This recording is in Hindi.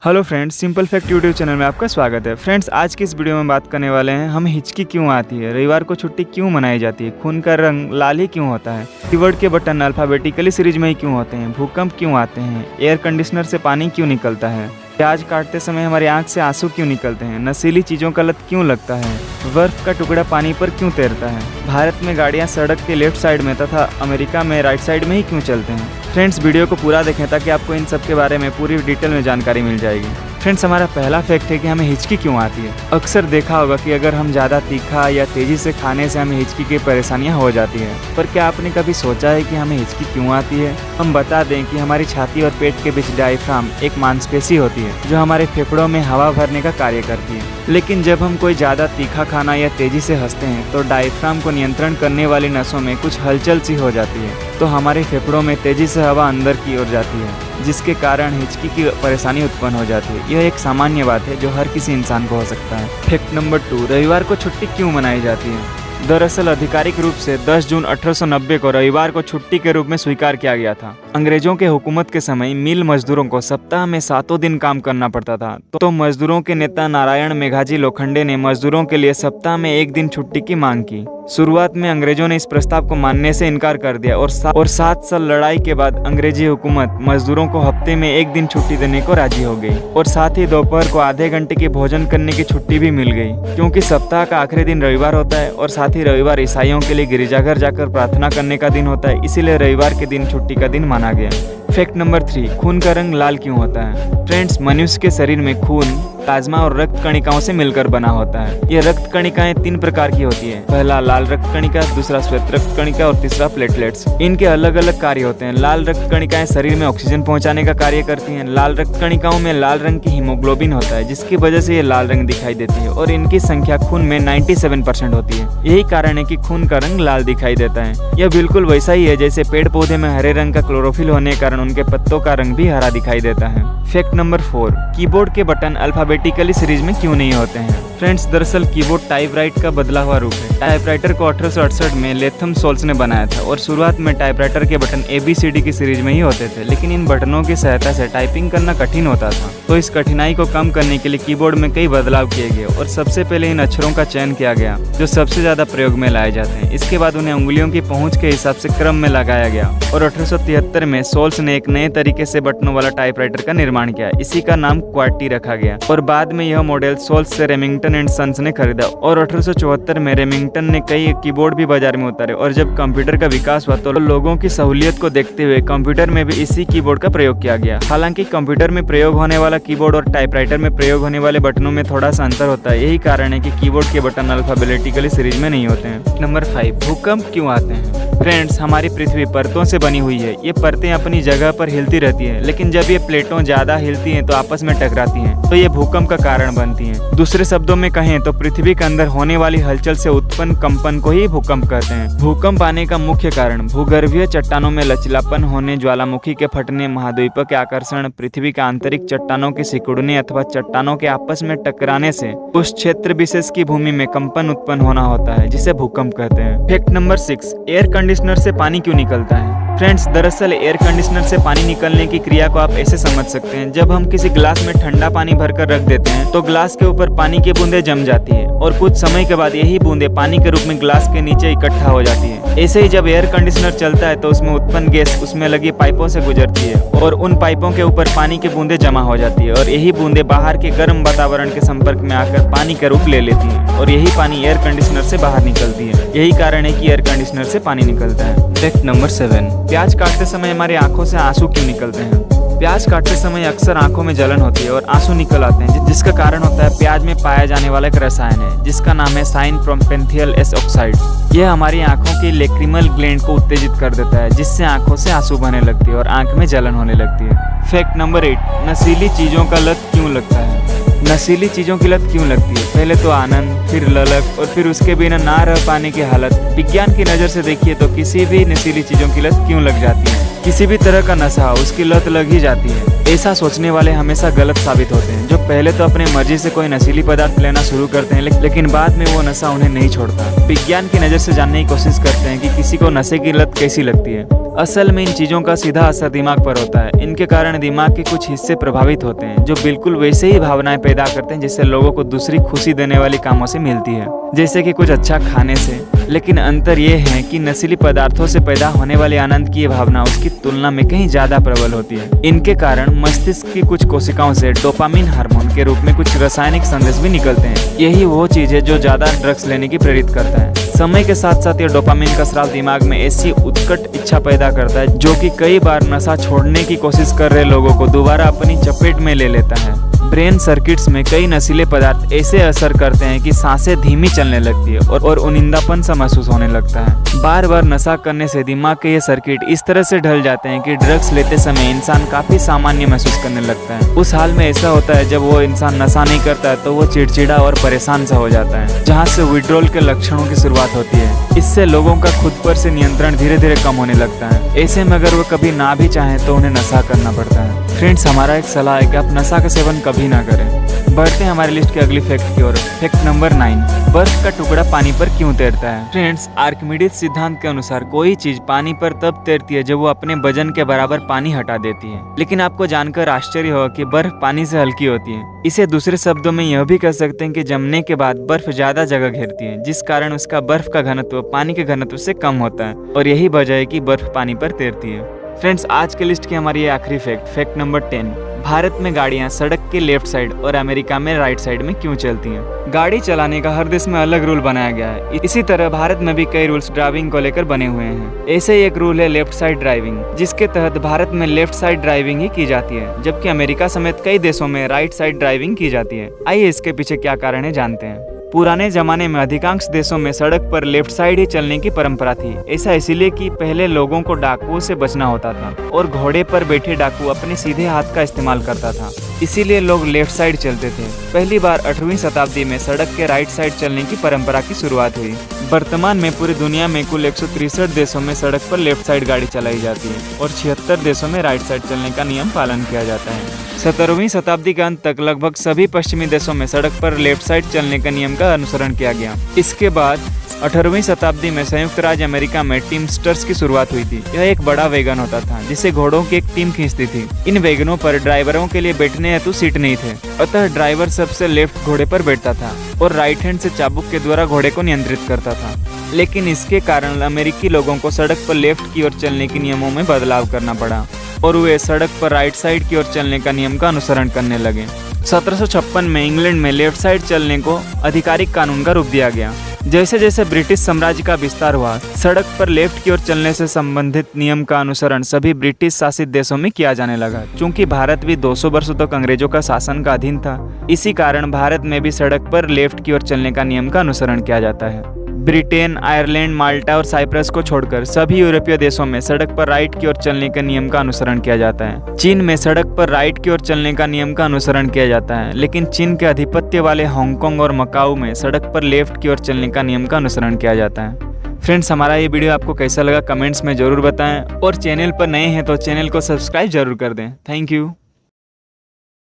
Hello friends, simple fact YouTube channel में आपका स्वागत है। फ्रेंड्स, आज की इस वीडियो में बात करने वाले हैं हमें हिचकी क्यों आती है, रविवार को छुट्टी क्यों मनाई जाती है, खून का रंग लाल ही क्यों होता है, कीवर्ड के बटन अल्फाबेटिकली सीरीज में ही क्यों होते हैं, भूकंप क्यों आते हैं, एयर कंडीशनर से पानी क्यों निकलता है, प्याज काटते समय हमारी आंख से आंसू क्यों निकलते हैं, नशीली चीज़ों का लत क्यों लगता है, बर्फ का टुकड़ा पानी पर क्यों तैरता है, भारत में गाड़ियाँ सड़क के लेफ्ट साइड में तथा अमेरिका में राइट साइड में ही क्यों चलते हैं। फ्रेंड्स, वीडियो को पूरा देखें ताकि आपको इन सब के बारे में पूरी डिटेल में जानकारी मिल जाएगी। फ्रेंड्स, हमारा पहला फैक्ट है कि हमें हिचकी क्यों आती है। अक्सर देखा होगा कि अगर हम ज़्यादा तीखा या तेज़ी से खाने से हमें हिचकी की परेशानियां हो जाती है, पर क्या आपने कभी सोचा है कि हमें हिचकी क्यों आती है? हम बता दें कि हमारी छाती और पेट के बीच डायफ्राम एक मांसपेशी होती है जो हमारे फेफड़ों में हवा भरने का कार्य करती है। लेकिन जब हम कोई ज़्यादा तीखा खाना या तेज़ी से हंसते हैं तो डायफ्राम को नियंत्रण करने वाली नसों में कुछ हलचल सी हो जाती है, तो हमारे फेफड़ों में तेज़ी से हवा अंदर की ओर जाती है, जिसके कारण हिचकी की परेशानी उत्पन्न हो जाती है। यह एक सामान्य बात है जो हर किसी इंसान को हो सकता है। फैक्ट नंबर 2, रविवार को छुट्टी क्यों मनाई जाती है? दरअसल आधिकारिक रूप से 10 जून 1890 को रविवार को छुट्टी के रूप में स्वीकार किया गया था। अंग्रेजों के हुकूमत के समय मिल मजदूरों को सप्ताह में 7 दिन काम करना पड़ता था, तो मजदूरों के नेता नारायण मेघाजी लोखंडे ने मजदूरों के लिए सप्ताह में 1 दिन छुट्टी की मांग की। शुरुआत में अंग्रेजों ने इस प्रस्ताव को मानने से इनकार कर दिया और 7 साल लड़ाई के बाद अंग्रेजी हुकूमत मजदूरों को हफ्ते में 1 दिन छुट्टी देने को राजी हो गई और साथ ही दोपहर को आधे घंटे की भोजन करने की छुट्टी भी मिल गई, क्योंकि सप्ताह का आखिरी दिन रविवार होता है और साथ ही रविवार ईसाइयों के लिए गिरजाघर जाकर प्रार्थना करने का दिन होता है, इसीलिए रविवार के दिन छुट्टी का दिन माना गया। फैक्ट नंबर 3, खून का रंग लाल क्यों होता है? फ्रेंड्स, मनुष्य के शरीर में खून प्लाज्मा और रक्त कणिकाओं से मिलकर बना होता है। यह रक्त कणिकाएं 3 प्रकार की होती है। पहला लाल रक्त कणिका, दूसरा श्वेत रक्त कणिका और तीसरा प्लेटलेट्स। इनके अलग अलग कार्य होते हैं। लाल रक्त कणिकाएं शरीर में ऑक्सीजन पहुंचाने का कार्य करती हैं। लाल रक्त कणिकाओं में लाल रंग की हीमोग्लोबिन होता है, जिसकी वजह से ये लाल रंग दिखाई देती है और इनकी संख्या खून में 97% होती है। यही कारण है कि खून का रंग लाल दिखाई देता है। यह बिल्कुल वैसा ही है जैसे पेड़ पौधे में हरे रंग का क्लोरोफिल होने के कारण उनके पत्तों का रंग भी हरा दिखाई देता है। फैक्ट नंबर 4, कीबोर्ड के बटन अल्फाबेटिकली सीरीज में क्यों नहीं होते हैं? फ्रेंड्स, दरअसल कीबोर्ड टाइपराइटर का बदला हुआ रूप है। टाइपराइटर को 1868 में लेथम सोल्स ने बनाया था और शुरुआत में टाइपराइटर के बटन ABCD की सीरीज में ही होते थे, लेकिन इन बटनों की सहायता से टाइपिंग करना कठिन होता था, तो इस कठिनाई को कम करने के लिए कीबोर्ड में कई बदलाव किए गए और सबसे पहले इन अक्षरों का चयन किया गया जो सबसे ज्यादा प्रयोग में लाए जाते हैं। इसके बाद उन्हें उंगलियों की पहुंच के हिसाब से क्रम में लगाया गया और 1873 में सोल्स ने एक नए तरीके से बटनों वाला टाइपराइटर का निर्माण किया। इसी का नाम क्वार्टी रखा गया और बाद में यह मॉडल सोल्स से रेमिंगटन एंड सन्स ने खरीदा और 1874 में रेमिंगटन ने कई कीबोर्ड भी बाजार में उतारे। और जब कंप्यूटर का विकास हुआ तो लोगों की सहूलियत को देखते हुए कंप्यूटर में भी इसी कीबोर्ड का प्रयोग किया गया। हालांकि कंप्यूटर में प्रयोग होने वाला कीबोर्ड और टाइपराइटर में प्रयोग होने वाले बटनों में थोड़ा सा अंतर होता है। यही कारण है कि कीबोर्ड के बटन अल्फाबेटिकली सीरीज में नहीं होते हैं। नंबर 5, भूकंप क्यों आते हैं? फ्रेंड्स, हमारी पृथ्वी परतों से बनी हुई है। ये परतें अपनी जगह पर हिलती रहती हैं, लेकिन जब ये प्लेटों ज्यादा हिलती हैं तो आपस में टकराती हैं, तो ये भूकंप का कारण बनती हैं। दूसरे शब्दों में कहें तो पृथ्वी के अंदर होने वाली हलचल से उत्पन्न कंपन को ही भूकंप कहते हैं। भूकंप आने का मुख्य कारण भूगर्भीय चट्टानों में लचीलापन होने, ज्वालामुखी के फटने, महाद्वीपों के आकर्षण, पृथ्वी के आंतरिक चट्टानों के सिकुड़ने अथवा चट्टानों के आपस में टकराने से उस क्षेत्र विशेष की भूमि में कंपन उत्पन्न होना होता है, जिसे भूकंप कहते हैं। फैक्ट नंबर 6, एयर कंडीशनर से पानी क्यों निकलता है? फ्रेंड्स, दरअसल एयर कंडीशनर से पानी निकलने की क्रिया को आप ऐसे समझ सकते हैं। जब हम किसी ग्लास में ठंडा पानी भरकर रख देते हैं तो ग्लास के ऊपर पानी की बूंदें जम जाती है और कुछ समय के बाद यही बूंदें पानी के रूप में ग्लास के नीचे इकट्ठा हो जाती है। ऐसे ही जब एयर कंडीशनर चलता है तो उसमें उत्पन्न गैस उसमें लगी पाइपों से गुजरती है और उन पाइपों के ऊपर पानी की बूंदें जमा हो जाती है और यही बूंदें बाहर के गर्म वातावरण के संपर्क में आकर पानी का रूप ले लेती हैं और यही पानी एयर कंडीशनर से बाहर निकलती है। यही कारण है कि एयर कंडीशनर से पानी निकलता है। फैक्ट नंबर 7, प्याज काटते समय हमारी आंखों से आंसू क्यों निकलते हैं? प्याज काटते समय अक्सर आंखों में जलन होती है और आंसू निकल आते हैं, जिसका कारण होता है प्याज में पाया जाने वाला एक रसायन है जिसका नाम है साइन प्रोपेंथियल एस ऑक्साइड। यह हमारी आंखों की लेक्रिमल ग्लैंड को उत्तेजित कर देता है, जिससे आंखों से आंसू बहने लगती है और आंख में जलन होने लगती है। फैक्ट नंबर 8, नशीली चीजों का लत क्यों लगता है? नशीली चीजों की लत क्यों लगती है? पहले तो आनंद, फिर ललक और फिर उसके बिना ना रह पाने की हालत। विज्ञान की नज़र से देखिए तो किसी भी नशीली चीज़ों की लत क्यों लग जाती है? किसी भी तरह का नशा उसकी लत लग ही जाती है। ऐसा सोचने वाले हमेशा गलत साबित होते हैं, जो पहले तो अपने मर्जी से कोई नशीली पदार्थ लेना शुरू करते हैं, लेकिन बाद में वो नशा उन्हें नहीं छोड़ता। विज्ञान की नज़र से जानने की कोशिश करते हैं कि किसी को नशे की लत कैसी लगती है। असल में इन चीज़ों का सीधा असर दिमाग पर होता है। इनके कारण दिमाग के कुछ हिस्से प्रभावित होते हैं, जो बिल्कुल वैसे ही भावनाएं पैदा करते हैं जिससे लोगों को दूसरी खुशी देने वाली कामों से मिलती है, जैसे कि कुछ अच्छा खाने से। लेकिन अंतर ये है कि नशीली पदार्थों से पैदा होने वाले आनंद की ये भावना उसकी तुलना में कहीं ज्यादा प्रबल होती है। इनके कारण मस्तिष्क की कुछ कोशिकाओं से डोपामिन हार्मोन के रूप में कुछ रासायनिक संदेश भी निकलते हैं। यही वो चीज है जो ज्यादा ड्रग्स लेने की प्रेरित करता है। समय के साथ साथ ये डोपामिन का स्राव दिमाग में ऐसी उत्कट इच्छा पैदा करता है जो कि कई बार नशा छोड़ने की कोशिश कर रहे लोगों को दोबारा अपनी चपेट में ले लेता है। ब्रेन सर्किट्स में कई नशीले पदार्थ ऐसे असर करते हैं कि सांसें धीमी चलने लगती है और उनिंदापन सा महसूस होने लगता है। बार बार नशा करने से दिमाग के ये सर्किट इस तरह से ढल जाते हैं कि ड्रग्स लेते समय इंसान काफी सामान्य महसूस करने लगता है। उस हाल में ऐसा होता है जब वो इंसान नशा नहीं करता है तो वो चिड़चिड़ा और परेशान सा हो जाता है, जहाँ से विड्रॉल के लक्षणों की शुरुआत होती है। इससे लोगों का खुद पर से नियंत्रण धीरे धीरे कम होने लगता है। ऐसे में अगर वो कभी ना भी चाहें तो उन्हें नशा करना पड़ता है। फ्रेंड्स, हमारा एक सलाह है कि आप नशा का सेवन कभी ना करें। बढ़ते हैं हमारी लिस्ट की अगली फैक्ट की ओर। फैक्ट नंबर 9, बर्फ का टुकड़ा पानी पर क्यों तैरता है। फ्रेंड्स, आर्किमिडीज सिद्धांत के अनुसार कोई चीज पानी पर तब तैरती है जब वो अपने वजन के बराबर पानी हटा देती है। लेकिन आपको जानकर आश्चर्य होगा कि बर्फ पानी से हल्की होती है। इसे दूसरे शब्दों में यह भी कह सकते हैं कि जमने के बाद बर्फ ज्यादा जगह घेरती है, जिस कारण उसका बर्फ का घनत्व पानी के घनत्व से कम होता है, और यही वजह है कि बर्फ पानी पर तैरती है। फ्रेंड्स, आज के लिस्ट की हमारी ये आखिरी फैक्ट नंबर 10, भारत में गाड़ियां सड़क के लेफ्ट साइड और अमेरिका में राइट साइड में क्यों चलती हैं। गाड़ी चलाने का हर देश में अलग रूल बनाया गया है। इसी तरह भारत में भी कई रूल्स ड्राइविंग को लेकर बने हुए हैं। ऐसे ही एक रूल है लेफ्ट साइड ड्राइविंग, जिसके तहत भारत में लेफ्ट साइड ड्राइविंग ही की जाती है, जबकि अमेरिका समेत कई देशों में राइट साइड ड्राइविंग की जाती है। आइए इसके पीछे क्या कारण है जानते हैं। पुराने जमाने में अधिकांश देशों में सड़क पर लेफ्ट साइड ही चलने की परंपरा थी। ऐसा इसलिए कि पहले लोगों को डाकुओं से बचना होता था और घोड़े पर बैठे डाकू अपने सीधे हाथ का इस्तेमाल करता था, इसीलिए लोग लेफ्ट साइड चलते थे। पहली बार 8वीं शताब्दी में सड़क के राइट साइड चलने की परंपरा की शुरुआत हुई। वर्तमान में पूरी दुनिया में कुल 163 देशों में सड़क पर लेफ्ट साइड गाड़ी चलाई जाती है और 76 देशों में राइट साइड चलने का नियम पालन किया जाता है। 17वीं शताब्दी के अंत तक लगभग सभी पश्चिमी देशों में सड़क पर लेफ्ट साइड चलने का नियम का अनुसरण किया गया। इसके बाद 18वीं शताब्दी में संयुक्त राज्य अमेरिका में टीमस्टर्स की शुरुआत हुई थी। यह एक बड़ा वैगन होता था जिसे घोड़ों की एक टीम खींचती थी। इन वैगनों पर ड्राइवरों के लिए बैठने हेतु सीट नहीं थे, अतः ड्राइवर सबसे लेफ्ट घोड़े पर बैठता था और राइट हैंड से चाबुक के द्वारा घोड़े को नियंत्रित करता था। लेकिन इसके कारण अमेरिकी लोगों को सड़क पर लेफ्ट की ओर चलने के नियमों में बदलाव करना पड़ा और वे सड़क पर राइट साइड की ओर चलने का नियम का अनुसरण करने लगे। 1756 में इंग्लैंड में लेफ्ट साइड चलने को आधिकारिक कानून का रूप दिया गया। जैसे जैसे ब्रिटिश साम्राज्य का विस्तार हुआ, सड़क पर लेफ्ट की ओर चलने से संबंधित नियम का अनुसरण सभी ब्रिटिश शासित देशों में किया जाने लगा। चूंकि भारत भी 200 वर्षों तक अंग्रेजों का शासन का अधीन था, इसी कारण भारत में भी सड़क पर लेफ्ट की ओर चलने का नियम का अनुसरण किया जाता है। ब्रिटेन, आयरलैंड, माल्टा और साइप्रस को छोड़कर सभी यूरोपीय देशों में सड़क पर राइट की ओर चलने के नियम का अनुसरण किया जाता है। चीन में सड़क पर राइट की ओर चलने का नियम का अनुसरण किया जाता है, लेकिन चीन के आधिपत्य वाले हांगकांग और मकाऊ में सड़क पर लेफ्ट की ओर चलने का नियम का अनुसरण किया जाता है। फ्रेंड्स, हमारा ये वीडियो आपको कैसा लगा कमेंट्स में जरूर बताएं और चैनल पर नए हैं तो चैनल को सब्सक्राइब जरूर कर दें। Thank you.